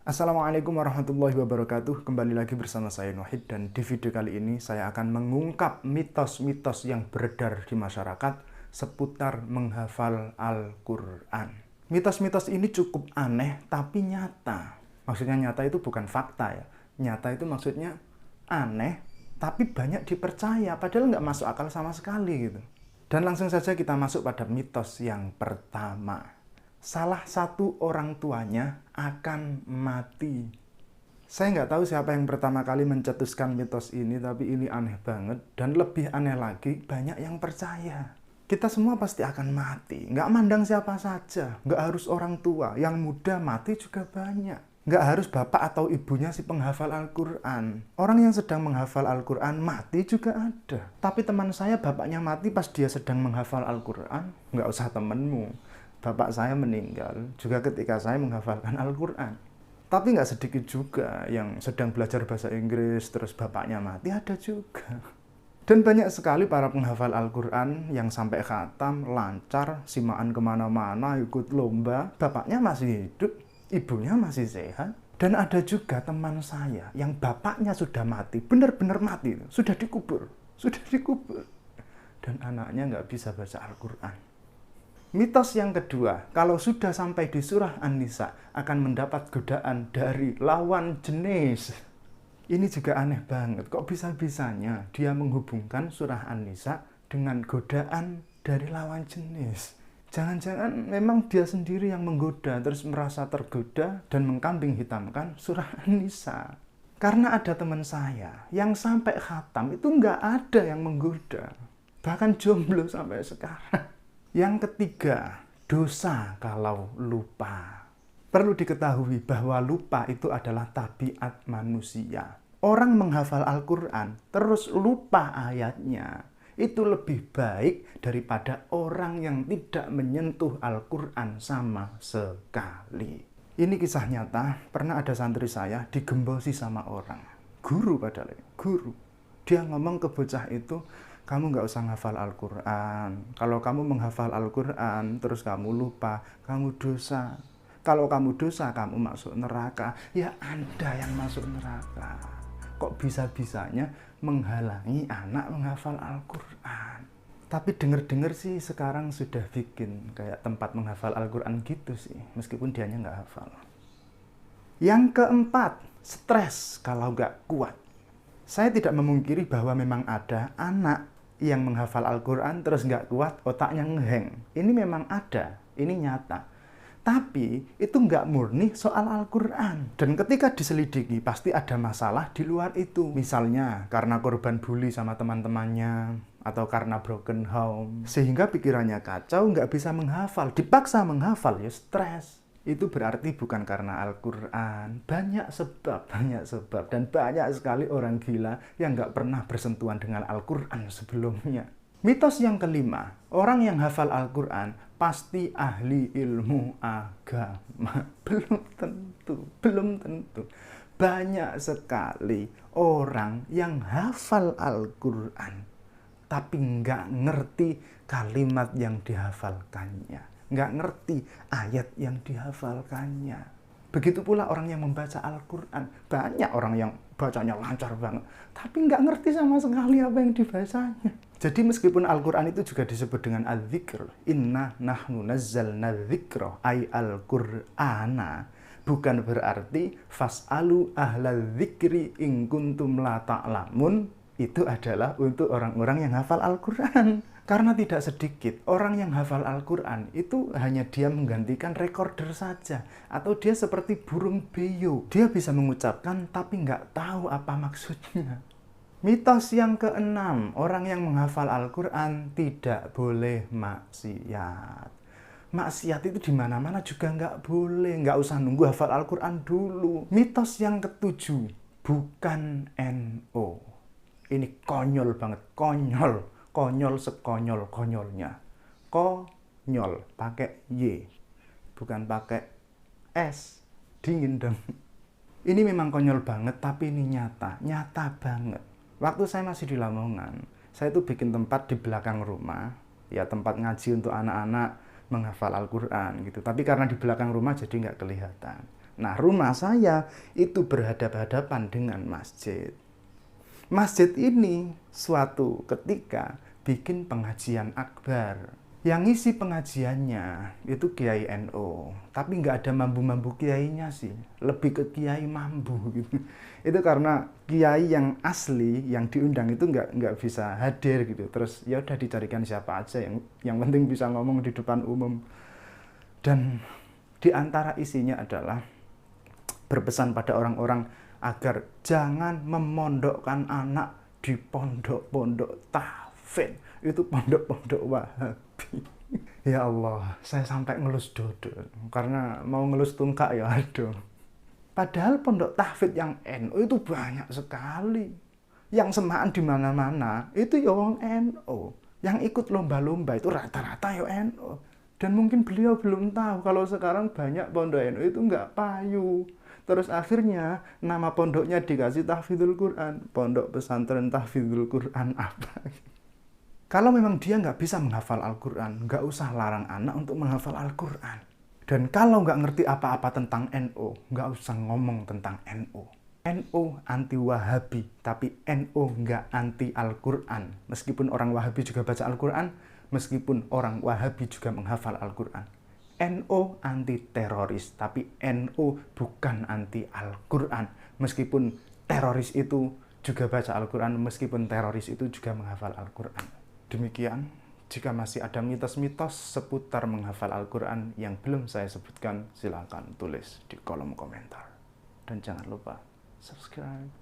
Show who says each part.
Speaker 1: Assalamualaikum warahmatullahi wabarakatuh. Kembali lagi bersama saya Nuhid, dan di video kali ini saya akan mengungkap mitos-mitos yang beredar di masyarakat seputar menghafal Al-Quran. Mitos-mitos ini cukup aneh tapi nyata. Maksudnya nyata itu bukan fakta ya. Nyata itu maksudnya aneh tapi banyak dipercaya padahal nggak masuk akal sama sekali gitu. Dan langsung saja kita masuk pada mitos yang pertama. Salah satu orang tuanya akan mati. Saya nggak tahu siapa yang pertama kali mencetuskan mitos ini, tapi ini aneh banget. Dan lebih aneh lagi, banyak yang percaya. Kita semua pasti akan mati. Nggak mandang siapa saja. Nggak harus orang tua. Yang muda mati juga banyak. Nggak harus bapak atau ibunya si penghafal Al-Quran. Orang yang sedang menghafal Al-Quran mati juga ada. Tapi teman saya bapaknya mati pas dia sedang menghafal Al-Quran. Nggak usah temenmu. Bapak saya meninggal juga ketika saya menghafalkan Al-Quran. Tapi nggak sedikit juga yang sedang belajar bahasa Inggris terus bapaknya mati, ada juga. Dan banyak sekali para penghafal Al-Quran yang sampai khatam, lancar, simaan kemana-mana, ikut lomba. Bapaknya masih hidup, ibunya masih sehat. Dan ada juga teman saya yang bapaknya sudah mati, benar-benar mati, sudah dikubur. Dan anaknya nggak bisa baca Al-Quran. Mitos yang kedua, kalau sudah sampai di surah An-Nisa akan mendapat godaan dari lawan jenis. Ini juga aneh banget, kok bisa-bisanya dia menghubungkan surah An-Nisa dengan godaan dari lawan jenis. Jangan-jangan memang dia sendiri yang menggoda, terus merasa tergoda dan mengkambing hitamkan surah An-Nisa. Karena ada teman saya yang sampai khatam itu nggak ada yang menggoda. Bahkan jomblo sampai sekarang. Yang ketiga, dosa kalau lupa. Perlu diketahui bahwa lupa itu adalah tabiat manusia. Orang menghafal Al-Quran terus lupa ayatnya. Itu lebih baik daripada orang yang tidak menyentuh Al-Quran sama sekali. Ini kisah nyata, pernah ada santri saya digembosi sama orang. Guru padahal, guru. Dia ngomong ke bocah itu, kamu nggak usah menghafal Al-Quran. Kalau kamu menghafal Al-Quran, terus kamu lupa, kamu dosa. Kalau kamu dosa, kamu masuk neraka. Ya Anda yang masuk neraka. Kok bisa-bisanya menghalangi anak menghafal Al-Quran? Tapi denger-denger sih sekarang sudah bikin kayak tempat menghafal Al-Quran gitu sih. Meskipun dianya nggak hafal. Yang keempat, stres kalau nggak kuat. Saya tidak memungkiri bahwa memang ada anak yang menghafal Al-Quran terus nggak kuat, otaknya ngeheng. Ini memang ada, ini nyata. Tapi itu nggak murni soal Al-Quran. Dan ketika diselidiki pasti ada masalah di luar itu. Misalnya karena korban bully sama teman-temannya, atau karena broken home. Sehingga pikirannya kacau, nggak bisa menghafal. Dipaksa menghafal, ya stres. Itu berarti bukan karena Al-Quran. Banyak sebab. Dan banyak sekali orang gila yang nggak pernah bersentuhan dengan Al-Quran sebelumnya. Mitos yang kelima, orang yang hafal Al-Quran pasti ahli ilmu agama. Belum tentu. Banyak sekali orang yang hafal Al-Quran tapi nggak ngerti kalimat yang dihafalkannya. Nggak ngerti ayat yang dihafalkannya. Begitu pula orang yang membaca Al-Quran. Banyak orang yang bacanya lancar banget, tapi nggak ngerti sama sekali apa yang dibacanya. Jadi meskipun Al-Quran itu juga disebut dengan al-dzikr, inna nahnu nazzalna dzikra, ay Al-Qur'ana, bukan berarti fas'alu ahlal dzikri in kuntum la ta'lamun, itu adalah untuk orang-orang yang hafal Al-Quran. Karena tidak sedikit orang yang hafal Al-Quran itu hanya dia menggantikan recorder saja. Atau dia seperti burung beo. Dia bisa mengucapkan tapi nggak tahu apa maksudnya. Mitos yang keenam, orang yang menghafal Al-Quran tidak boleh maksiat. Maksiat itu di mana-mana juga nggak boleh. Nggak usah nunggu hafal Al-Quran dulu. Mitos yang ketujuh, bukan NO. Ini konyol banget, konyol. Konyol sekonyol-konyolnya. Konyol, pakai Y. Bukan pakai S. Dingin dong. Ini memang konyol banget, tapi ini nyata. Nyata banget. Waktu saya masih di Lamongan, saya tuh bikin tempat di belakang rumah. Ya, tempat ngaji untuk anak-anak menghafal Al-Quran gitu. Tapi karena di belakang rumah jadi nggak kelihatan. Nah, rumah saya itu berhadapan-hadapan dengan masjid. Masjid ini suatu ketika bikin pengajian akbar. Yang isi pengajiannya itu Kiai NU, tapi nggak ada mambu-mambu kiainya sih, lebih ke Kiai mambu gitu. Itu karena kiai yang asli yang diundang itu nggak bisa hadir gitu. Terus ya udah dicarikan siapa aja yang penting bisa ngomong di depan umum. Dan di antara isinya adalah berpesan pada orang-orang agar jangan memondokkan anak di pondok-pondok tahfidz. Itu pondok-pondok Wahabi. Ya Allah, saya sampai ngelus dodo karena mau ngelus tungkak ya aduh. Padahal pondok tahfidz yang NU itu banyak sekali. Yang semaan di mana-mana itu ya wong NU. Yang ikut lomba-lomba itu rata-rata ya NU. Dan mungkin beliau belum tahu kalau sekarang banyak pondok NU itu nggak payu. Terus akhirnya nama pondoknya dikasih Tahfidzul Quran. Pondok pesantren Tahfidzul Quran apa? Kalau memang dia nggak bisa menghafal Al-Quran, nggak usah larang anak untuk menghafal Al-Quran. Dan kalau nggak ngerti apa-apa tentang NU, nggak usah ngomong tentang NU. NU anti Wahabi, tapi NU nggak anti Al-Quran. Meskipun orang Wahabi juga baca Al-Quran, meskipun orang Wahabi juga menghafal Al-Quran. NU anti teroris, tapi NU bukan anti Al-Quran. Meskipun teroris itu juga baca Al-Quran, meskipun teroris itu juga menghafal Al-Quran. Demikian, jika masih ada mitos-mitos seputar menghafal Al-Quran yang belum saya sebutkan, silakan tulis di kolom komentar. Dan jangan lupa subscribe.